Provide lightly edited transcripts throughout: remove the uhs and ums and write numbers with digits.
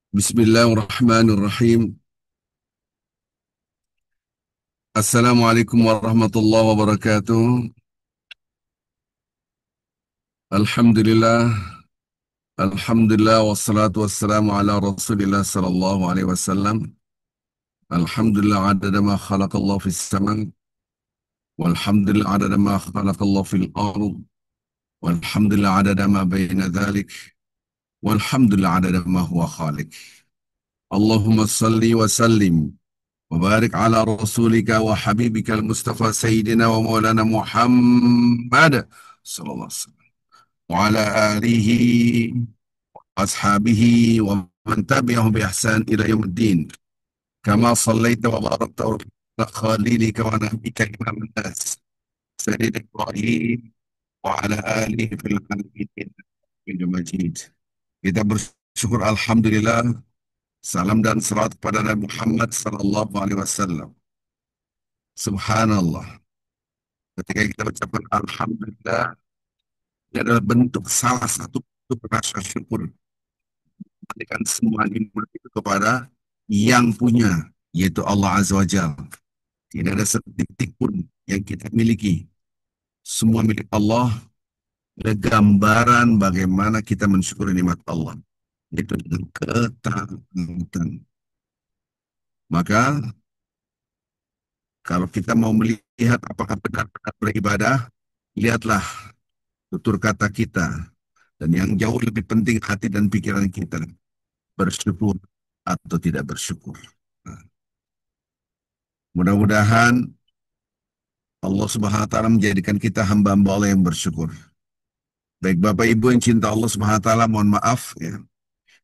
Bismillahirrahmanirrahim. Assalamualaikum warahmatullahi wabarakatuh. Alhamdulillah, Alhamdulillah wassalatu wassalamu ala Rasulillah sallallahu alaihi wasallam. Alhamdulillah adada ma khalaqallahu fis sama, walhamdulillah adada ma khalaqallahu fil ard, walhamdulillah adada ma baina dhalik, walhamdulillah adada ma huwa khaliq. Allahumma salli wa sallim wa barik ala rasulika wa habibika al-Mustafa Sayyidina wa maulana Muhammad sallallahu alaihi wasallam wa ala alihi ashabihi wa man tabi'ahum bi ihsan ila yaumiddin kama sallaita wa barakta ala khalilika wa nabiyika imam an-nas sayyidina Ibrahim wa ala alihi fil alamin innaka Majid. Kita bersyukur alhamdulillah, salam dan salat kepada Nabi Muhammad sallallahu alaihi wasallam. Subhanallah, ketika kita ucapkan alhamdulillah, ini adalah bentuk salah satu bentuk rasa syukur. Memberikan semua nikmat itu kepada yang punya, yaitu Allah Azza wa Jalla. Tidak ada setitik pun yang kita miliki. Semua milik Allah. Ada gambaran bagaimana kita mensyukuri nikmat Allah. Itu dengan ketaatan. Maka kalau kita mau melihat apakah benar-benar beribadah, lihatlah tutur kata kita. Dan yang jauh lebih penting hati dan pikiran kita. Bersyukur atau tidak bersyukur. Nah, mudah-mudahan Allah Subhanahu wa taala menjadikan kita hamba-hamba Allah yang bersyukur. Baik Bapak Ibu yang cinta Allah Subhanahu wa taala, mohon maaf ya.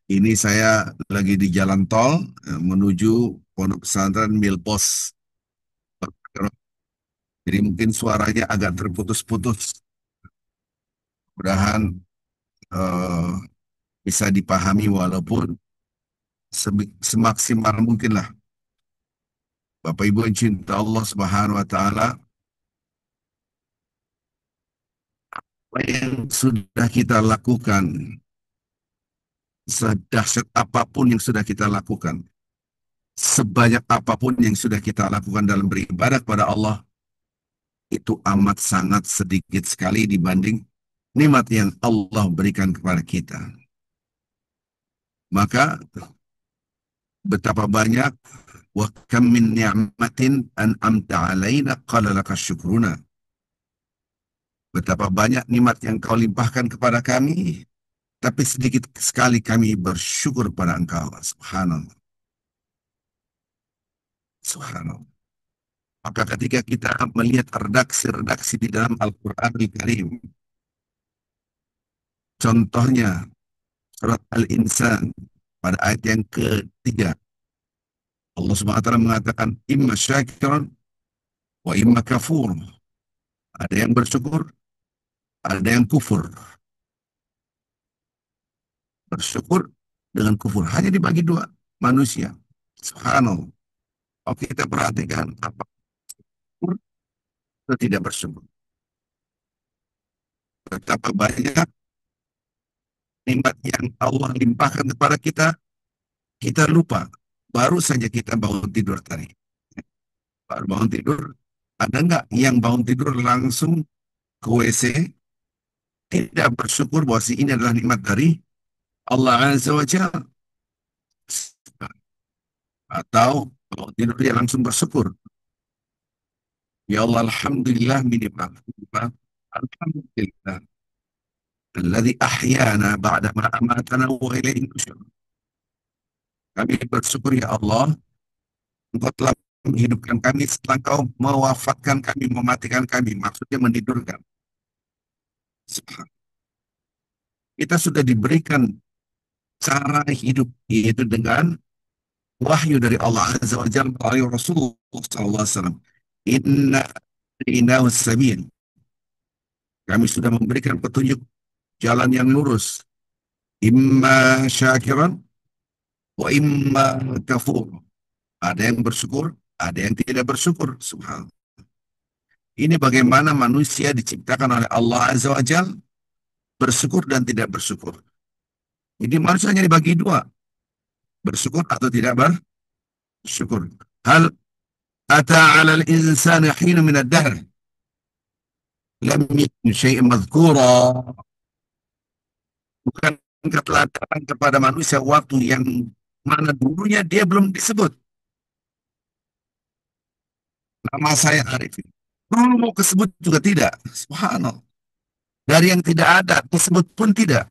Ini saya lagi di jalan tol menuju Pondok Pesantren Milpos. Jadi mungkin suaranya agak terputus-putus. Mudah-mudahan eh, bisa dipahami walaupun semaksimal mungkin lah. Bapak Ibu yang cinta Allah Subhanahu wa taala, apa yang sudah kita lakukan, sedahsyat apapun yang sudah kita lakukan, sebanyak apapun yang sudah kita lakukan dalam beribadah kepada Allah, itu amat sangat sedikit sekali dibanding nikmat yang Allah berikan kepada kita. Maka betapa banyak wa kam min ni'matin an'amta 'alaina qala laka syukruna. Betapa banyak nikmat yang kau limpahkan kepada kami, tapi sedikit sekali kami bersyukur pada Engkau. Subhanallah. Subhanallah. Maka ketika kita melihat redaksi-redaksi di dalam Al-Quran Al-Karim, contohnya surat Al-Insan pada ayat yang ketiga, Allah Subhanahu wa taala mengatakan imma syakiran wa imma kafur. Ada yang bersyukur, ada yang kufur. Bersyukur dengan kufur hanya dibagi dua manusia. Subhanallah. Oke, kita perhatikan apa syukur atau tidak bersyukur. Betapa banyak nikmat yang Allah limpahkan kepada kita, kita lupa. Baru saja kita bangun tidur tadi. Baru bangun tidur, ada nggak yang bangun tidur langsung ke WC, tidak bersyukur bahwa ini adalah nikmat dari Allah Azza wa Jalla? Atau bangun tidur dia langsung bersyukur. Ya Allah, Alhamdulillah minimal. Alhamdulillah. Alladhi ahyana ba'dama amatana wa ilaihi nusyur. Kami bersyukur ya Allah, Engkau telah menghidupkan kami setelah Engkau mewafatkan kami, mematikan kami. Maksudnya menidurkan. Kita sudah diberikan cara hidup, yaitu dengan wahyu dari Allah Azza wa Jalla melalui Rasulullah SAW. Inna inahu sabil. Kami sudah memberikan petunjuk jalan yang lurus. Imma syakiran wa imma kafur. Ada yang bersyukur, ada yang tidak bersyukur. Subhanallah. Ini bagaimana manusia diciptakan oleh Allah Azza wa Jalla, bersyukur dan tidak bersyukur. Jadi manusia hanya dibagi dua. Bersyukur atau tidak bersyukur? Hal ata 'alal insani hinu min ad-dahr lam yakun syai'an madhkura. Bukankah telah datang kepada manusia waktu yang mana dulunya dia belum disebut. Nama saya Arifin. Dulu mau kesebut juga tidak. Subhanallah. Dari yang tidak ada, tersebut pun tidak.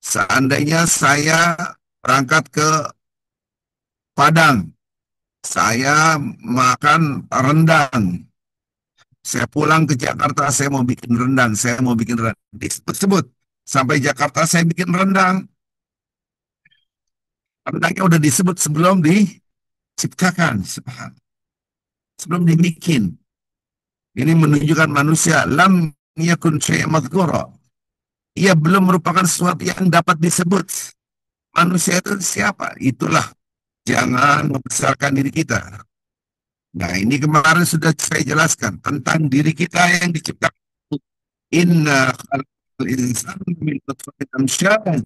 Seandainya saya berangkat ke Padang, saya makan rendang. Saya pulang ke Jakarta, saya mau bikin rendang, saya mau bikin rendang. Disebut. Sampai Jakarta saya bikin rendang. Rendangnya udah disebut sebelum diciptakan. Sebelum dibikin. Ini menunjukkan manusia lam yakun syai'an madhkura. Ia belum merupakan sesuatu yang dapat disebut. Manusia itu siapa? Itulah, jangan membesarkan diri kita. Nah, ini kemarin sudah saya jelaskan tentang diri kita yang diciptakan. Inna khalaqal insana min nutfatin amsyaj.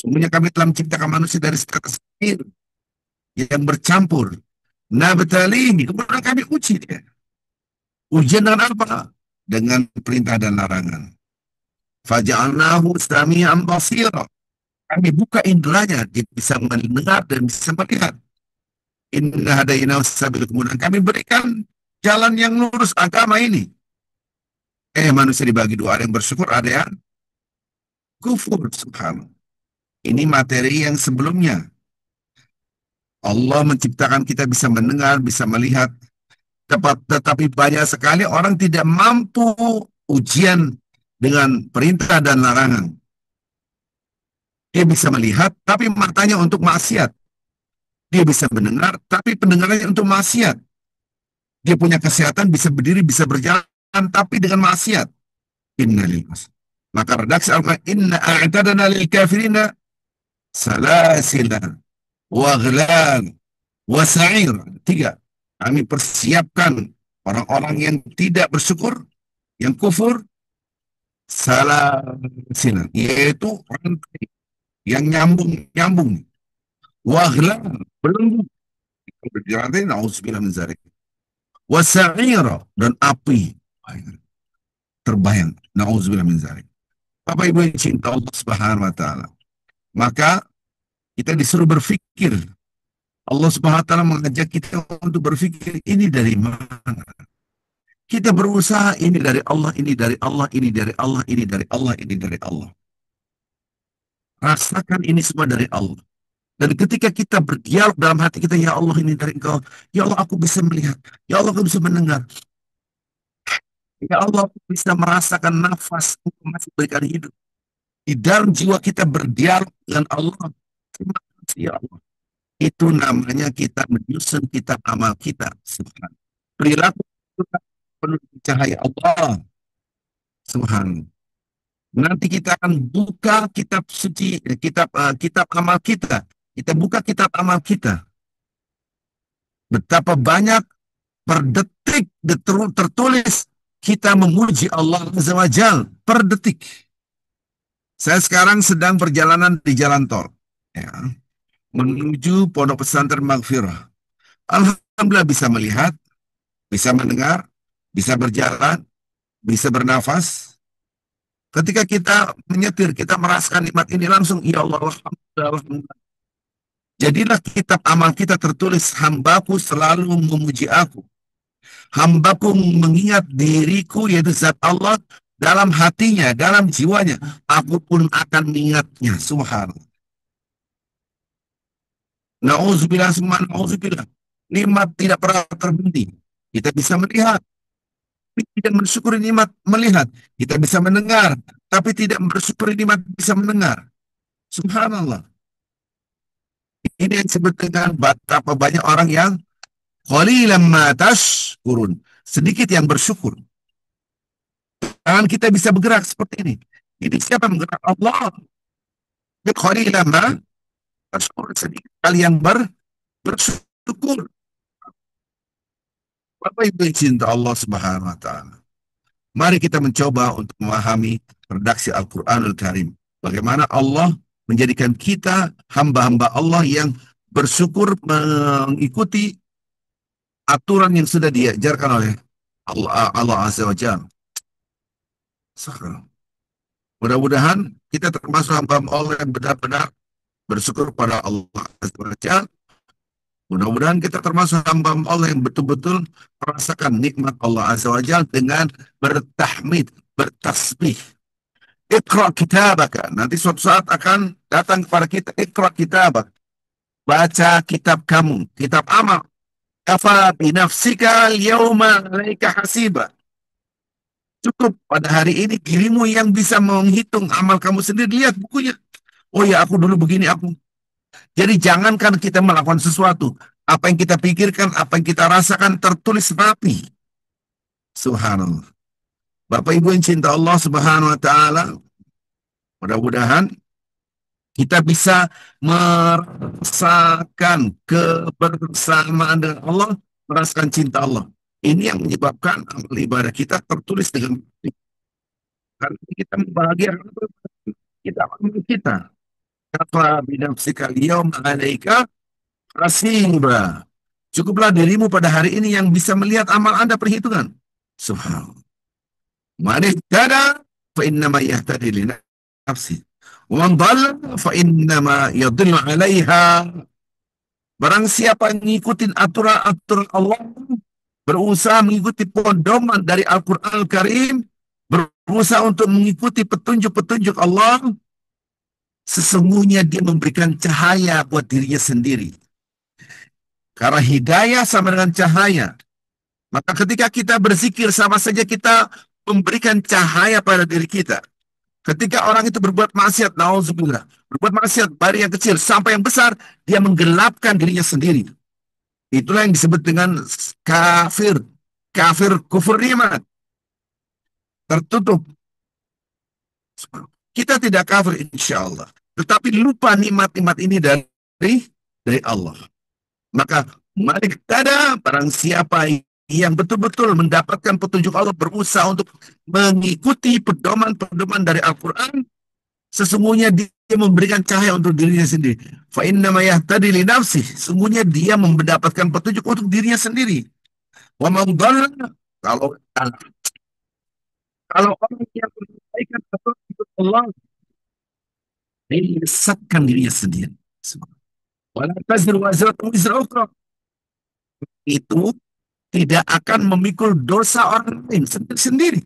Semuanya kami telah menciptakan manusia dari setetes air yang bercampur. Nabtalihi, kemudian kami uji dia. Ujian dengan apa? Dengan perintah dan larangan. Faja'alnahu sami'an basira. Kami buka inderanya, dia bisa mendengar dan bisa melihat. Inna hadainahu sabil, kemudian kami berikan jalan yang lurus agama ini. Manusia dibagi dua, ada yang bersyukur, ada yang kufur. Subhanallah. Ini materi yang sebelumnya. Allah menciptakan kita bisa mendengar, bisa melihat, tetapi banyak sekali orang tidak mampu ujian dengan perintah dan larangan. Dia bisa melihat, tapi matanya untuk maksiat. Dia bisa mendengar, tapi pendengarannya untuk maksiat. Dia punya kesehatan, bisa berdiri, bisa berjalan, tapi dengan maksiat. Innalillahi. Maka redaksi Al-Quran, inna a'tadana lil kafirina salasilan wa ghlal wa sa'ir. Tiga. Kami persiapkan orang-orang yang tidak bersyukur, yang kufur, salasilan, yaitu rantai yang nyambung-nyambung. Waghlal, belenggu. Di rantai, na'udzubillah min zalik. Wasa'ira, dan api. Terbayang. Na'udzubillah min zalik. Bapak Ibu yang cinta Allah Subhanahu wa Ta'ala. Maka kita disuruh berpikir. Allah Subhanahu wa Ta'ala mengajak kita untuk berpikir, ini dari mana? Kita berusaha, ini dari Allah, ini dari Allah, ini dari Allah, ini dari Allah, ini dari Allah. Rasakan ini semua dari Allah. Dan ketika kita berdialog dalam hati kita, ya Allah ini dari Engkau, ya Allah aku bisa melihat, ya Allah aku bisa mendengar, ya Allah aku bisa merasakan nafas Engkau masih berikan hidup. Di dalam jiwa kita berdialog dengan Allah. Terima kasih ya Allah. Itu namanya kita menyusun kitab amal kita. Subhanallah. Perilaku kita penuh cahaya Allah. Subhanallah. Nanti kita akan buka kitab suci, kitab amal kita. Kita buka kitab amal kita. Betapa banyak per detik tertulis kita memuji Allah Azza wa Jal per detik. Saya sekarang sedang perjalanan di jalan tol, ya, menuju Pondok Pesantren Maghfirah. Alhamdulillah bisa melihat, bisa mendengar, bisa berjalan, bisa bernafas. Ketika kita menyetir, kita merasakan nikmat ini langsung, ya Allah, alhamdulillah, alhamdulillah. Jadilah kitab amal kita tertulis, hambaku selalu memuji aku. Hambaku mengingat diriku, yaitu zat Allah, dalam hatinya, dalam jiwanya. Aku pun akan mengingatnya. Subhanallah. Na'udzubillah, semua na'udzubillah. Nikmat tidak pernah terhenti. Kita bisa melihat, tapi tidak bersyukur nikmat melihat. Kita bisa mendengar, tapi tidak bersyukur nikmat bisa mendengar. Subhanallah. Ini yang disebut dengan betapa banyak orang yang qalilan ma tashkurun, sedikit yang bersyukur. Tangan kita bisa bergerak seperti ini. Ini siapa yang menggerak? Allah. Qalilan ma tashkurun, sedikit kalian bersyukur. Bapak Ibu yang cinta Allah Subhanahu wa Ta'ala. Mari kita mencoba untuk memahami redaksi Al-Quranul Karim. Bagaimana Allah menjadikan kita hamba-hamba Allah yang bersyukur mengikuti aturan yang sudah diajarkan oleh Allah Azza wa Jalla. Mudah-mudahan kita termasuk hamba Allah yang benar-benar bersyukur pada Allah Azza wa Jalla. Mudah-mudahan kita termasuk hamba Allah yang betul-betul merasakan nikmat Allah Azza wa Jalla dengan bertahmid, bertasbih. Iqra kitabaka. Nanti suatu saat akan datang kepada kita. Iqra kitabak. Baca kitab kamu. Kitab amal. Kafa binafsika al-yawma alaika hasiba. Cukup pada hari ini dirimu yang bisa menghitung amal kamu sendiri. Lihat bukunya. Oh ya, aku dulu begini, aku. Jadi jangankan kita melakukan sesuatu. Apa yang kita pikirkan, apa yang kita rasakan tertulis rapi. Subhanallah. Bapak Ibu yang cinta Allah Subhanahu wa Ta'ala, mudah-mudahan kita bisa merasakan kebersamaan dengan Allah, merasakan cinta Allah. Ini yang menyebabkan amal ibadah kita tertulis dengan baik. Karena kita membahagiakan kita, amal kita. Kafa binafsika al-yawma 'alaika hasiba. Cukuplah dirimu pada hari ini yang bisa melihat amal Anda perhitungan. Subhanallah. Man ihtada fa innama yahtadi li nafsi. Wa man dhalla fa innama yadhillu 'alaiha. Barang siapa yang ngikutin aturan-aturan Allah, berusaha mengikuti pedoman dari Al-Qur'an Al-Karim, berusaha untuk mengikuti petunjuk-petunjuk Allah, sesungguhnya dia memberikan cahaya buat dirinya sendiri. Karena hidayah sama dengan cahaya. Maka ketika kita berzikir sama saja kita memberikan cahaya pada diri kita. Ketika orang itu berbuat maksiat, nauzubillah, berbuat maksiat dari yang kecil sampai yang besar, dia menggelapkan dirinya sendiri. Itulah yang disebut dengan kafir. Kafir kufur nikmat. Tertutup. Kita tidak kafir insya Allah. Tetapi lupa nikmat-nikmat ini dari Allah. Maka mari tada barang siapa yang betul-betul mendapatkan petunjuk Allah, berusaha untuk mengikuti pedoman-pedoman dari Al-Quran, sesungguhnya dia memberikan cahaya untuk dirinya sendiri. Fa inna ma yahtadi li nafsih. Sesungguhnya dia mendapatkan petunjuk untuk dirinya sendiri. Wa man dhalla, kalau orang yang mengabaikan petunjuk Allah, dia menyesatkan dirinya sendiri. Wala taziru wazratun wizra ukhra. Itu tidak akan memikul dosa orang lain sendiri.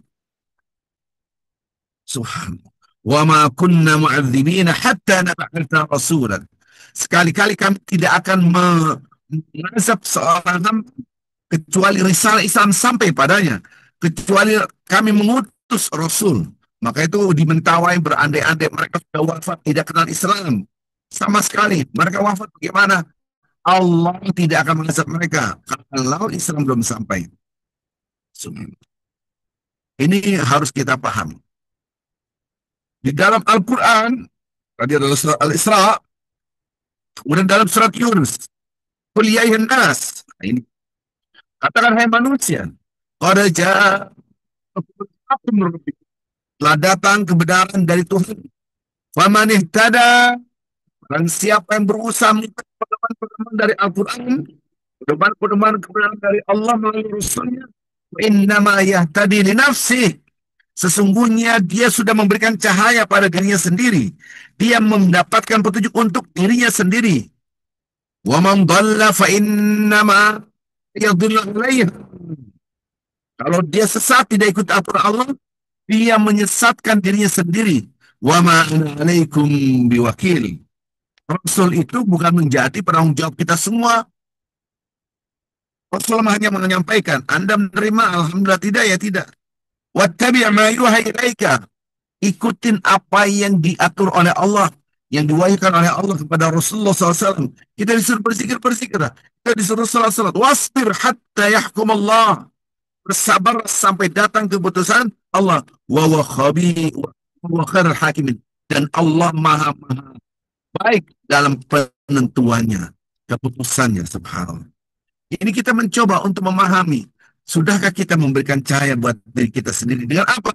Subhanallah. Wa ma kunna mu'adzibina hatta nab'atha rasulan. Sekali-kali kami tidak akan mengazab seorang hamba kecuali risalah Islam sampai padanya, kecuali kami mengutus rasul. Maka itu dimentawai berandai-andai mereka sudah wafat tidak kenal Islam sama sekali. Mereka wafat bagaimana? Allah tidak akan mengazab mereka kalau Islam belum sampai. Ini harus kita paham. Di dalam Al-Quran, tadi adalah surat Al-Isra, kemudian dalam surat Yunus, Qul ya ayyuhan nas. Ini katakan hai manusia, qad ja'akum rabbikum. Telah datang kebenaran dari Tuhan. Faman ihtada, dan siapa yang berusaha mengikuti pedoman-pedoman dari Al-Quran, pedoman-pedoman kebenaran dari Allah melalui Rasulnya, innama yahtadi li nafsih. Sesungguhnya dia sudah memberikan cahaya pada dirinya sendiri. Dia mendapatkan petunjuk untuk dirinya sendiri. Wa man dhalla fa innama yadhillu 'alaiha. Kalau dia sesat tidak ikut aturan Allah, dia menyesatkan dirinya sendiri. Wa ma ana 'alaikum biwakil. Rasul itu bukan menjadi penanggung jawab kita semua. Rasul hanya menyampaikan, Anda menerima, alhamdulillah, tidak ya tidak. Wattabi' ma yuha ilaika. Ikutin apa yang diatur oleh Allah, yang diwahyukan oleh Allah kepada Rasulullah SAW. Kita disuruh berzikir. Kita disuruh salat. Wasbir hatta yahkum Allah. Bersabar sampai datang keputusan Allah. Wa khairul hakimin. Dan Allah maha baik dalam penentuannya, keputusannya, subhanallah. Ini kita mencoba untuk memahami, sudahkah kita memberikan cahaya buat diri kita sendiri? Dengan apa?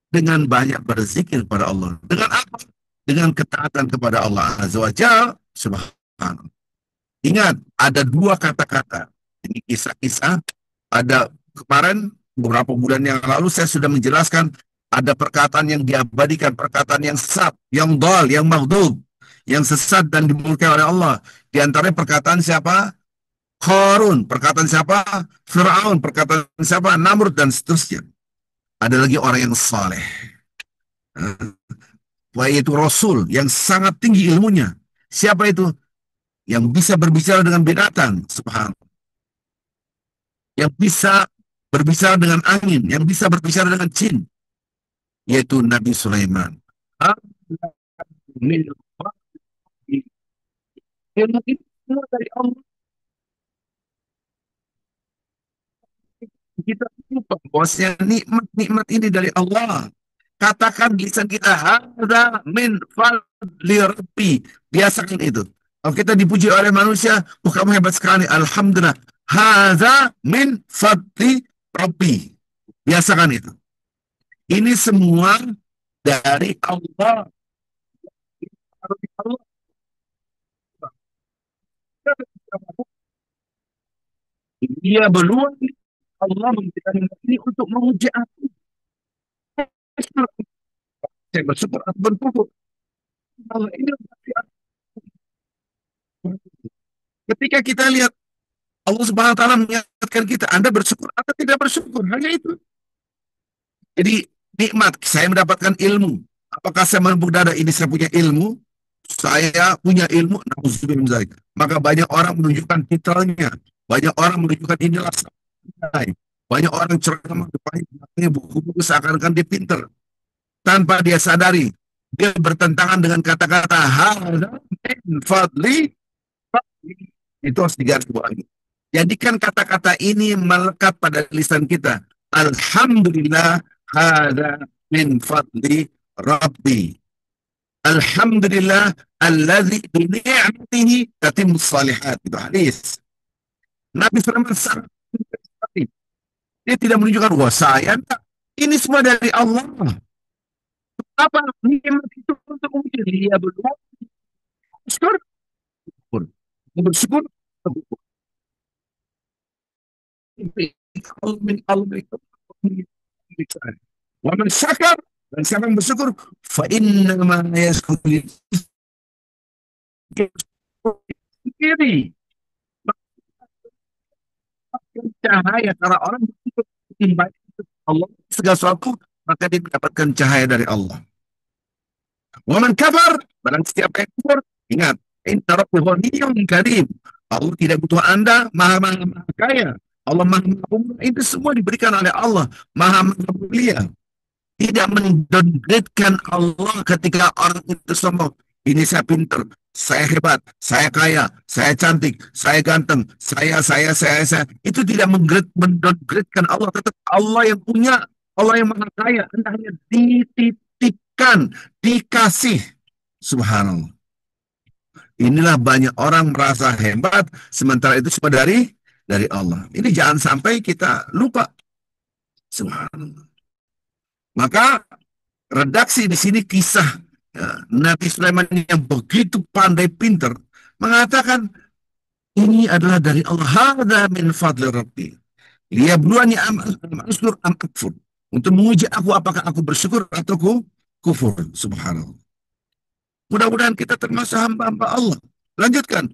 Dengan banyak berzikir pada Allah. Dengan apa? dengan ketaatan kepada Allah Azza wa Jalla subhanahu. Ingat, ada dua kata-kata. Ini kisah-kisah. Ada kemarin, beberapa bulan yang lalu saya sudah menjelaskan ada perkataan yang diabadikan, perkataan yang sesat, yang dal, yang maghdub, yang sesat dan dimurkai oleh Allah. Di antaranya perkataan siapa? Qarun. Perkataan siapa? Fir'aun. Perkataan siapa? Namrud dan seterusnya. Ada lagi orang yang saleh, yaitu Rasul yang sangat tinggi ilmunya. Siapa itu? Yang bisa berbicara dengan binatang, subhanallah. Yang bisa berbicara dengan angin, yang bisa berbicara dengan jin, yaitu Nabi Sulaiman. Ilmu itu semua dari Allah. Kita lupa bahwasanya nikmat-nikmat ini dari Allah. Katakan di lisan kita, hadza min fadli rabbi. Biasakan itu. Kalau kita dipuji oleh manusia, oh kamu hebat sekali, alhamdulillah. Hadza min fadli rabbi. Biasakan itu. Ini semua dari Allah. Dia belum Allah memberikan ini untuk menguji aku. Saya bersyukur atau bersyukur. Allah ini ketika kita lihat Allah Subhanahu wa taala mengingatkan kita, Anda bersyukur atau tidak bersyukur, hanya itu. Jadi nikmat saya mendapatkan ilmu. Apakah saya menepuk dada ini saya punya ilmu? Saya punya ilmu, maka banyak orang menunjukkan titelnya, banyak orang menunjukkan inilah saya. Banyak orang ceramah depan buku-buku seakan-akan dia pinter, tanpa dia sadari dia bertentangan dengan kata-kata hadza min fadli. Itu harus digarisbawahi. Jadikan kata-kata ini melekat pada lisan kita. Alhamdulillah hadza min fadli rabbi. Alhamdulillah alladzi bi ni'matihi tatimmus shalihat. Itu hadis. Nabi Sulaiman sangat, dia tidak menunjukkan wah saya enggak. Ini semua dari Allah. Apa nikmat itu untuk uji dia berdua? Bersyukur, bersyukur, wa man syakar, dan siapa yang bersyukur fa inna ma yashkuru sendiri. Cahaya karena orang bersyukur Allah segala sesuatu, maka dia mendapatkan cahaya dari Allah. Wa man kafar, barang siapa yang kufur, ingat, inna rabbi ghaniyyun karim. Allah tidak butuh Anda, maha kaya. Allah maha pemurah. Itu semua diberikan oleh Allah, maha mulia. Tidak mendowngrade-kan Allah ketika orang itu sombong. Ini saya pinter, saya hebat, saya kaya, saya cantik, saya ganteng, saya. Itu tidak mendowngrade-kan Allah. Tetap Allah yang punya, Allah yang maha kaya. Anda hanya dititipkan, dikasih. Subhanallah. Inilah banyak orang merasa hebat, sementara itu semua dari Allah. Ini jangan sampai kita lupa. Subhanallah. Maka redaksi di sini kisah Nabi Sulaiman yang begitu pandai pinter mengatakan ini adalah dari Allah. Hadza min fadli rabbi. Liyabluwani am ashkur am akfur. Untuk menguji aku apakah aku bersyukur atau kufur. Subhanallah. Mudah-mudahan kita termasuk hamba-hamba Allah. Lanjutkan.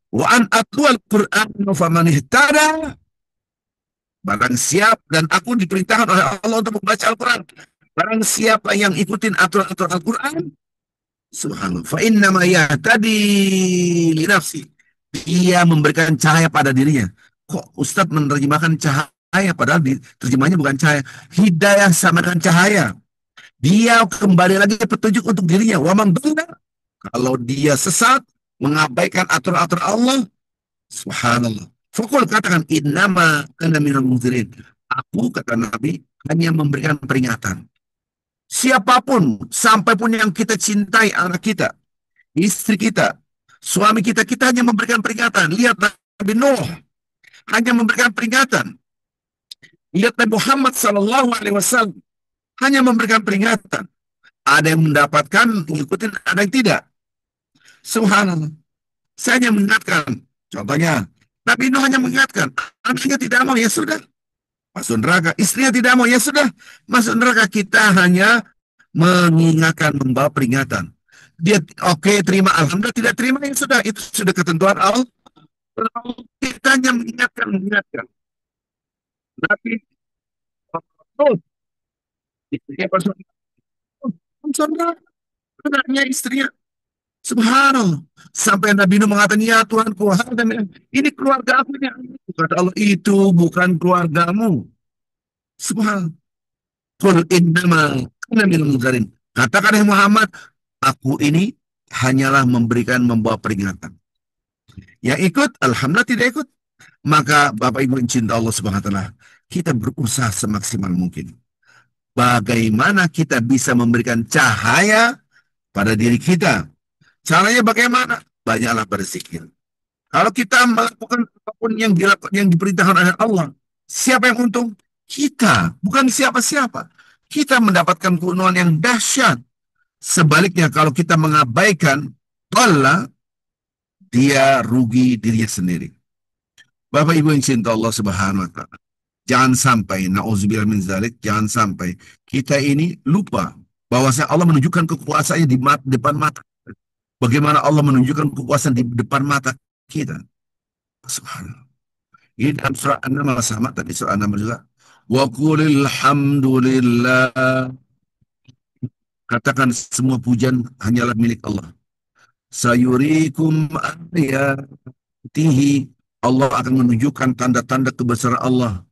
Wa an atlual Qur'an faman ihtada. Barang siap, dan aku diperintahkan oleh Allah untuk membaca Al-Quran. Barang siapa yang ikutin aturan-aturan Al-Quran, subhanallah, fa innama yahtadi li nafsi. Dia memberikan cahaya pada dirinya. Kok Ustadz menerjemahkan cahaya, padahal terjemahnya bukan cahaya. Hidayah sama dengan cahaya. Dia kembali lagi petunjuk untuk dirinya. Wa man dhalla, kalau dia sesat, mengabaikan aturan-aturan Allah, subhanallah. Fakul katakan innama ana minal munzirin. Aku, kata Nabi, hanya memberikan peringatan. Siapapun, sampai pun yang kita cintai, anak kita, istri kita, suami kita, kita hanya memberikan peringatan. Lihat Nabi Nuh hanya memberikan peringatan. Lihat Nabi Muhammad SAW hanya memberikan peringatan. Ada yang mendapatkan, mengikuti, ada yang tidak. Subhanallah. Saya hanya mengingatkan. Contohnya, Nabi Nuh hanya mengingatkan. Anaknya tidak mau, ya sudah. Masuk neraka. Istrinya tidak mau, ya sudah. Masuk neraka. Kita hanya mengingatkan, membawa peringatan. Dia oke, terima, alhamdulillah, tidak terima, ya sudah. Itu sudah ketentuan Allah. Kita hanya mengingatkan, mengingatkan. Nabi Nuh, istrinya masuk neraka. Anaknya, istrinya. Subhanallah. Sampai Nabi Nuh mengatakan, ya Tuhanku, ini keluarga aku. Ini. Kata Allah, itu bukan keluargamu. Subhanallah. Qul innama ana minal munzirin. Katakan ya Muhammad, aku ini hanyalah memberikan, membawa peringatan. Yang ikut, alhamdulillah, tidak ikut. Maka Bapak Ibu yang cinta Allah Subhanahu wa taala, kita berusaha semaksimal mungkin. Bagaimana kita bisa memberikan cahaya pada diri kita? Caranya bagaimana? Banyaklah berzikir. Kalau kita melakukan apapun yang dilakukan, yang diperintahkan oleh Allah, siapa yang untung? Kita, bukan siapa-siapa. Kita mendapatkan keuntungan yang dahsyat. Sebaliknya, kalau kita mengabaikan, Allah, dia rugi dirinya sendiri. Bapak Ibu yang cinta Allah Subhanahu wa taala, jangan sampai, nauzubillah min zalik, jangan sampai kita ini lupa bahwa Allah menunjukkan kekuasaannya di depan mata. Bagaimana Allah menunjukkan kekuasaan di depan mata kita. Subhanallah. Ini dalam surah An-Naml sama tadi surah An-Naml juga. Wa qulil hamdulillah. Katakan semua pujian hanyalah milik Allah. Sayurikum ayatihi. Allah akan menunjukkan tanda-tanda kebesaran Allah.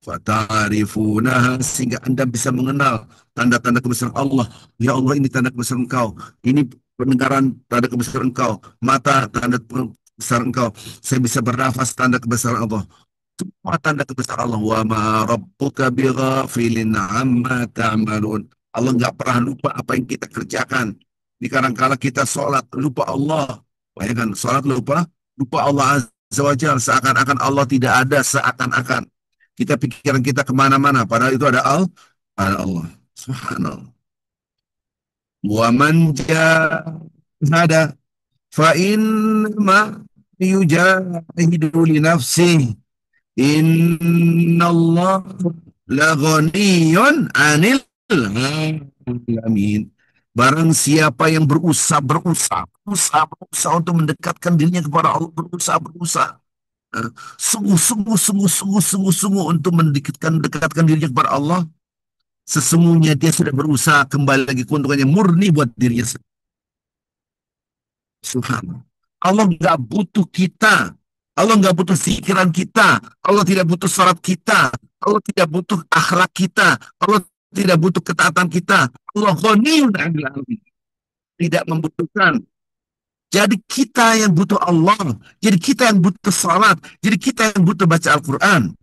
Fata'rifunaha, sehingga Anda bisa mengenal tanda-tanda kebesaran Allah. Ya Allah, ini tanda kebesaran Engkau. Ini pendengaran, tanda kebesaran Engkau. Mata, tanda kebesaran Engkau. Saya bisa bernafas, tanda kebesaran Allah. Semua tanda kebesaran Allah. Wa ma rabbuka bighafilin amma ta'malun. Allah nggak pernah lupa apa yang kita kerjakan. Di kadang-kala kita sholat, lupa Allah. Bayangkan, sholat lupa Allah Azza wa Jalla. Seakan-akan Allah tidak ada, seakan-akan. Kita pikiran kita kemana-mana, padahal itu ada Allah. Subhanallah. Wa man jahada fa inna yujahidu li nafsihi. Innallah la ghaniyun 'anil 'alamin. Barang siapa yang berusaha untuk mendekatkan dirinya kepada Allah, berusaha sungguh untuk mendekatkan dirinya kepada Allah, sesungguhnya dia sudah berusaha, kembali lagi keuntungannya murni buat dirinya sendiri. Subhanallah. Allah nggak butuh kita. Allah nggak butuh pikiran kita. Allah tidak butuh salat kita. Allah tidak butuh akhlak kita. Allah tidak butuh ketaatan kita. Allah ghaniyun 'anil 'alamin. Tidak membutuhkan. Jadi kita yang butuh Allah. Jadi kita yang butuh salat. Jadi kita yang butuh baca Al-Quran.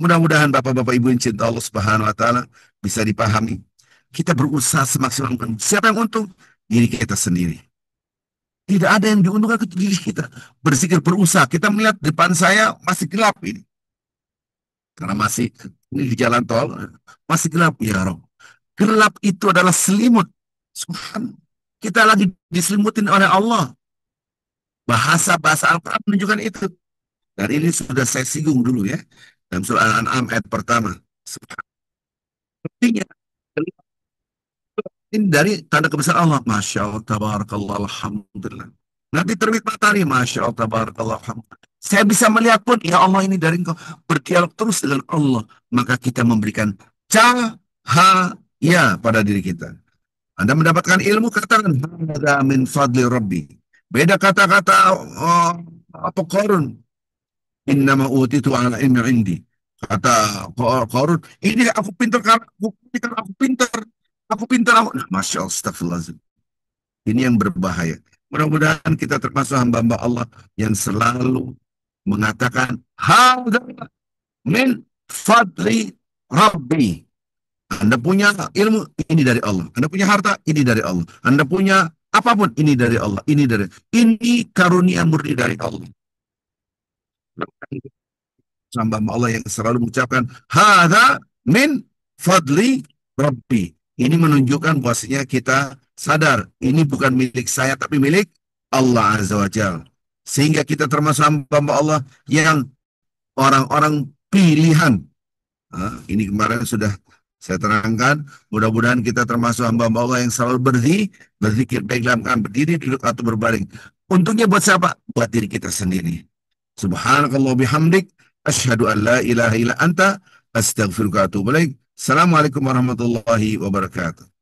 Mudah-mudahan Bapak-Bapak Ibu yang cinta Allah Subhanahu wa taala bisa dipahami. Kita berusaha semaksimal mungkin. Siapa yang untung? Diri kita sendiri. Tidak ada yang diuntungkan ke diri kita. Berzikir, berusaha. Kita melihat depan saya masih gelap ini. Karena masih ini di jalan tol, masih gelap, ya Rob. Gelap itu adalah selimut. Subhanallah. Kita lagi diselimutin oleh Allah. Bahasa Al-Quran menunjukkan itu. Dan ini sudah saya singgung dulu ya. Dalam surah Al-An'am ayat pertama. Artinya, ini dari tanda kebesaran Allah. Masya Allah, tabarakallah, alhamdulillah. Nanti terbit matahari, Masya Allah, tabarakallah, alhamdulillah. Saya bisa melihat pun, ya Allah, ini dari Engkau. Berdialog terus dengan Allah. Maka kita memberikan cahaya pada diri kita. Anda mendapatkan ilmu, katakan, hada min fadli Rabbi. Beda kata-kata apa Qarun. Innama utitu ala ilmi indi. Kata Qarun, ini aku pintar karena aku pintar. Aku pintar. Nah, Masya Allah, astagfirullahaladzim. Ini yang berbahaya. Mudah-mudahan kita termasuk hamba-hamba Allah yang selalu mengatakan, hadza min fadli Rabbi. Anda punya ilmu, ini dari Allah. Anda punya harta, ini dari Allah. Anda punya apapun, ini dari Allah. Ini karunia murni dari Allah. Hamba Allah yang selalu mengucapkan hadza min fadli Rabbi. Ini menunjukkan bahwasanya kita sadar ini bukan milik saya tapi milik Allah Azza wa Jalla. Sehingga kita termasuk hamba Allah yang orang-orang pilihan. Ini kemarin sudah saya terangkan, mudah-mudahan kita termasuk hamba-hamba Allah yang selalu berzikir baik dalam keadaan berdiri, duduk atau berbaring. Untungnya buat siapa? Buat diri kita sendiri. Subhanakallah bihamdik, asyhadu an la ilaha illa anta, astaghfiruka wa atubu ilaik. Assalamualaikum warahmatullahi wabarakatuh.